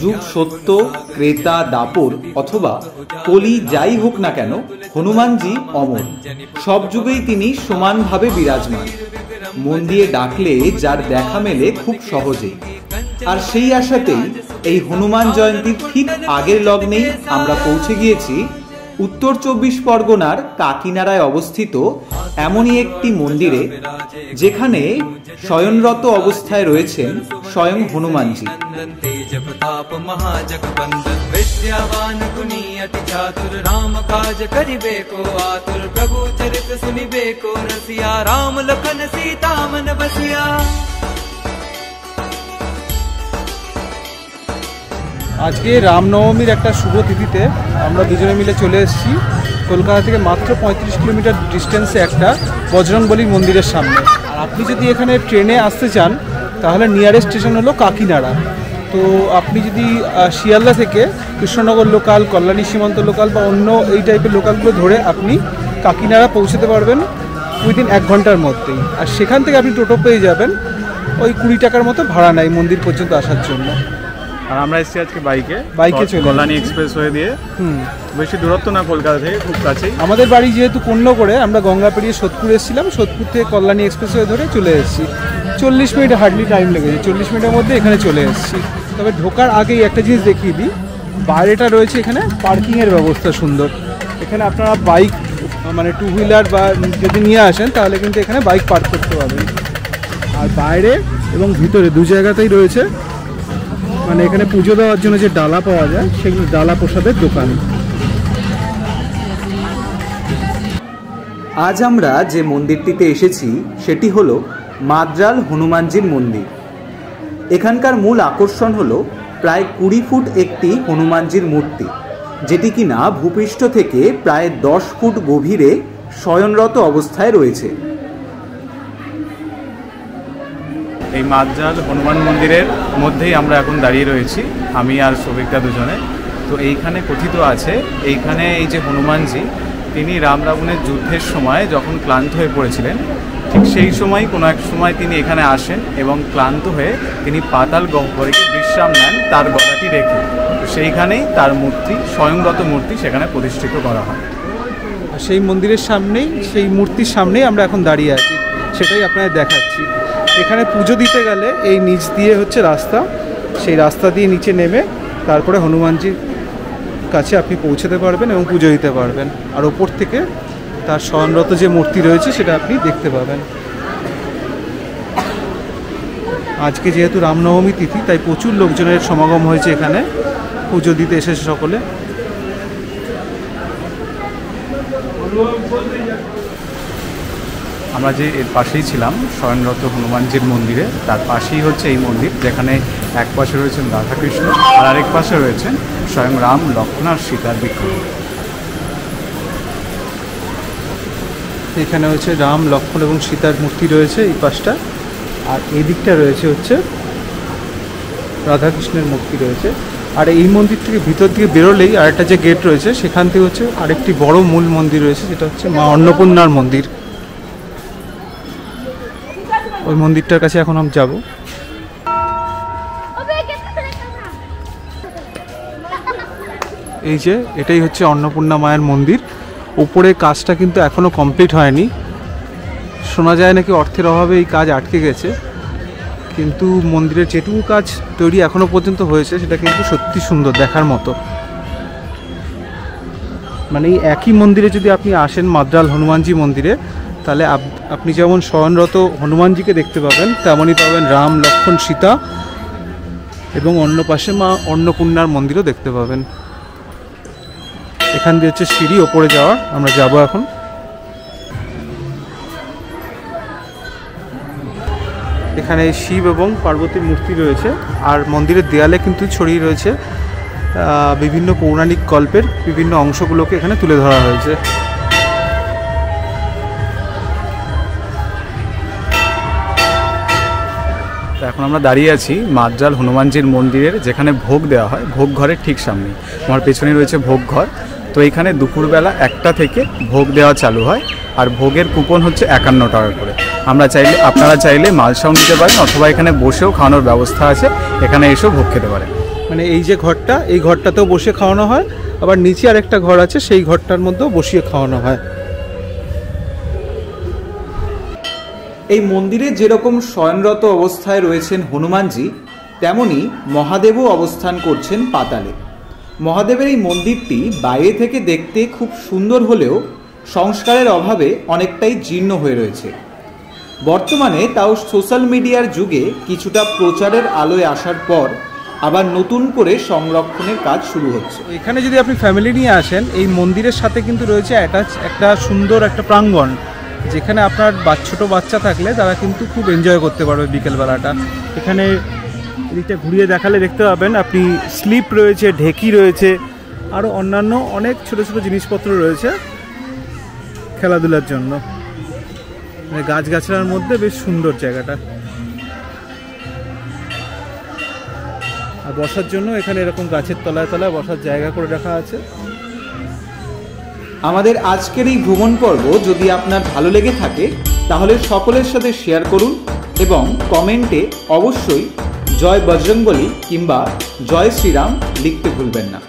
যুগ সত্য, ক্রেতা, দাপর অথবা কলি যাই হোক না কেন, হনুমানজি অমর। সব যুগেই তিনি সমানভাবে বিরাজমান। মন দিয়ে ডাকলে যার দেখা মেলে খুব সহজেই। আর সেই আশাতেই এই হনুমান জয়ন্তীর ঠিক আগের লগ্নেই আমরা পৌঁছে গিয়েছি উত্তর 24 পরগনার কাকিনাড়ায় অবস্থিত এমনই একটি মন্দিরে, যেখানে শয়নরত অবস্থায় রয়েছেন স্বয়ং হনুমানজি। আজকে রামনবমীর একটা শুভ তিথিতে আমরা দুজনে মিলে চলে এসেছি কলকাতা থেকে মাত্র 35 কিলোমিটার ডিস্টেন্সে একটা বজরংবলী মন্দিরের সামনে। আর আপনি যদি এখানে ট্রেনে আসতে চান তাহলে নিয়ারেস্ট স্টেশন হলো কাকিনাড়া। তো আপনি যদি শিয়ালদা থেকে কৃষ্ণনগর লোকাল, কল্যাণী সীমান্ত লোকাল বা অন্য এই টাইপের লোকালগুলো ধরে আপনি কাকিনাড়া পৌঁছতে পারবেন উইদিন 1 ঘন্টার মধ্যেই। আর সেখান থেকে আপনি টোটো পেয়ে যাবেন, ওই 20 টাকার মতো ভাড়া নেয় মন্দির পর্যন্ত আসার জন্য। আর আমরা এসেছি আজকে বাইকে চলে কল্যাণী এক্সপ্রেস হয়ে দিয়ে। বেশি দূরত্ব না কলকাতা থেকে, খুব কাছেই। আমাদের বাড়ি যেহেতু কন্য করে আমরা গঙ্গা পেরিয়ে সোদপুর এসেছিলাম, সোদপুর থেকে কল্যাণী এক্সপ্রেস হয়ে ধরে চলে এসেছি। 40 মিনিট হার্ডলি টাইম লেগেছে, 40 মিনিটের মধ্যে এখানে চলে এসেছি। তবে ঢোকার আগেই একটা জিনিস দেখিয়ে দিই, বাইরেটা রয়েছে এখানে পার্কিংয়ের ব্যবস্থা সুন্দর। এখানে আপনারা বাইক মানে 2 হুইলার বা যদি নিয়ে আসেন তাহলে কিন্তু এখানে বাইক পার্ক করতে পারবেন। আর বাইরে এবং ভিতরে 2 জায়গাতেই রয়েছে মানে এখানে পুজো দেওয়ার জন্য যে ডালা পাওয়া যায় সেগুলো ডালা প্রসাদের দোকান। আজ আমরা যে মন্দিরটিতে এসেছি সেটি হলো মাদ্রাল হনুমানজির মন্দির। এখানকার মূল আকর্ষণ হলো প্রায় 20 ফুট একটি হনুমানজির মূর্তি, যেটি কিনা ভূপৃষ্ঠ থেকে প্রায় 10 ফুট গভীরে শয়নরত অবস্থায় রয়েছে। এই মাদ্রাল হনুমান মন্দিরের মধ্যেই আমরা এখন দাঁড়িয়ে রয়েছি, আমি আর সৌভিকদা দুজনে। তো এইখানে কথিত আছে, এইখানে এই যে হনুমানজি, তিনি রাম রাবণের যুদ্ধের সময় যখন ক্লান্ত হয়ে পড়েছিলেন, ঠিক সেই সময় কোনো এক সময় তিনি এখানে আসেন এবং ক্লান্ত হয়ে তিনি পাতাল গহ্বরে বিশ্রাম নেন তার গলাটি রেখে। তো সেইখানেই তার মূর্তি, স্বয়ংরত মূর্তি সেখানে প্রতিষ্ঠিত করা হয়। সেই মন্দিরের সামনেই, সেই মূর্তির সামনেই আমরা এখন দাঁড়িয়ে আছি, সেটাই আপনাদের দেখাচ্ছি। এখানে পুজো দিতে গেলে এই নিচ দিয়ে হচ্ছে রাস্তা, সেই রাস্তা দিয়ে নিচে নেমে তারপরে হনুমানজির কাছে আপনি পৌঁছতে পারবেন এবং পুজো দিতে পারবেন। আর ওপর থেকে তার শয়নরত যে মূর্তি রয়েছে সেটা আপনি দেখতে পাবেন। আজকে যেহেতু রামনবমী তিথি তাই প্রচুর লোকজনের সমাগম হয়েছে এখানে, পুজো দিতে এসেছে সকলে। আমরা যে এর পাশেই ছিলাম শয়নরত হনুমানজির মন্দিরে, তার পাশেই হচ্ছে এই মন্দির, যেখানে এক পাশে রয়েছেন রাধাকৃষ্ণ আর আরেক পাশে রয়েছেন স্বয়ং রাম, লক্ষ্মণ আর সীতার বিগ্রহ। এখানে হচ্ছে রাম, লক্ষ্মণ এবং সীতার মূর্তি রয়েছে এই পাশটা, আর এই দিকটা রয়েছে হচ্ছে রাধাকৃষ্ণের মূর্তি রয়েছে। আর এই মন্দির থেকে ভিতর দিকে বেরোলেই আরেকটা যে গেট রয়েছে সেখান থেকে হচ্ছে আরেকটি বড় মূল মন্দির রয়েছে, যেটা হচ্ছে মা অন্নপূর্ণার মন্দির। ওই মন্দিরটার কাছে এখন আমি যাব। এই যে এটাই হচ্ছে অন্নপূর্ণা মায়ের মন্দির। উপরে কাজটা কিন্তু এখনও কমপ্লিট হয়নি, শোনা যায় নাকি অর্থের অভাবে এই কাজ আটকে গেছে, কিন্তু মন্দিরের যেটুকু কাজ তৈরি এখনও পর্যন্ত হয়েছে সেটা কিন্তু সত্যি সুন্দর, দেখার মতো। মানে এই একই মন্দিরে যদি আপনি আসেন মাদ্রাল হনুমানজি মন্দিরে, তাহলে আপনি যেমন শয়নরত হনুমানজিকে দেখতে পাবেন, তেমনই পাবেন রাম, লক্ষ্মণ, সীতা এবং অন্য পাশে মা অন্নপূর্ণার মন্দিরও দেখতে পাবেন। এখান দিয়ে হচ্ছে সিঁড়ি ওপরে যাওয়ার, আমরা যাব এখন। এখানে শিব এবং পার্বতীর মূর্তি রয়েছে, আর মন্দিরের দেয়ালে কিন্তু ছড়িয়ে রয়েছে বিভিন্ন পৌরাণিক গল্পের বিভিন্ন অংশগুলোকে এখানে তুলে ধরা হয়েছে। এখন আমরা দাঁড়িয়ে আছি মাদ্রাল হনুমানজির মন্দিরের, যেখানে ভোগ দেওয়া হয়, ভোগ ঘরের ঠিক সামনে। আমার পেছনে রয়েছে ভোগ ঘর। তো এখানে দুপুরবেলা 1টা থেকে ভোগ দেওয়া চালু হয়, আর ভোগের কুপন হচ্ছে 51 টাকা করে। আপনারা চাইলে মালসাও নিতে পারেন, অথবা এখানে বসেও খাওয়ানোর ব্যবস্থা আছে, এখানে এসেও ভোগ খেতে পারেন। মানে এই যে ঘরটা, এই ঘরটাতেও বসে খাওয়ানো হয়, আবার নিচে আরেকটা ঘর আছে, সেই ঘরটার মধ্যেও বসিয়ে খাওয়ানো হয়। এই মন্দিরে যেরকম শয়নরত অবস্থায় রয়েছেন হনুমানজি, তেমনি মহাদেবও অবস্থান করছেন পাতালে। মহাদেবের এই মন্দিরটি বাইরে থেকে দেখতে খুব সুন্দর হলেও সংস্কারের অভাবে অনেকটাই জীর্ণ হয়ে রয়েছে। বর্তমানে তাও সোশ্যাল মিডিয়ার যুগে কিছুটা প্রচারের আলোয় আসার পর আবার নতুন করে সংরক্ষণের কাজ শুরু হচ্ছে। এখানে যদি আপনি ফ্যামিলি নিয়ে আসেন, এই মন্দিরের সাথে কিন্তু রয়েছে অ্যাটাচ একটা সুন্দর একটা প্রাঙ্গণ, যেখানে আপনার ছোট বাচ্চা থাকলে তারা কিন্তু খুব এনজয় করতে পারবে বিকেলবেলাটা। এখানে এদিকটা ঘুরিয়ে দেখালে দেখতে পাবেন আপনি স্লিপ রয়েছে, ঢেকি রয়েছে, আরও অন্যান্য অনেক ছোট ছোট জিনিসপত্র রয়েছে খেলাধুলার জন্য। মানে গাছগাছড়ার মধ্যে বেশ সুন্দর জায়গাটা। আর বসার জন্য এখানে এরকম গাছের তলায় তলায় বসার জায়গা করে রাখা আছে। আমাদের আজকের এই ভ্রমণ পর্ব যদি আপনার ভালো লেগে থাকে তাহলে সকলের সাথে শেয়ার করুন এবং কমেন্টে অবশ্যই জয় বজরংবলী কিংবা জয় শ্রীরাম লিখতে ভুলবেন না।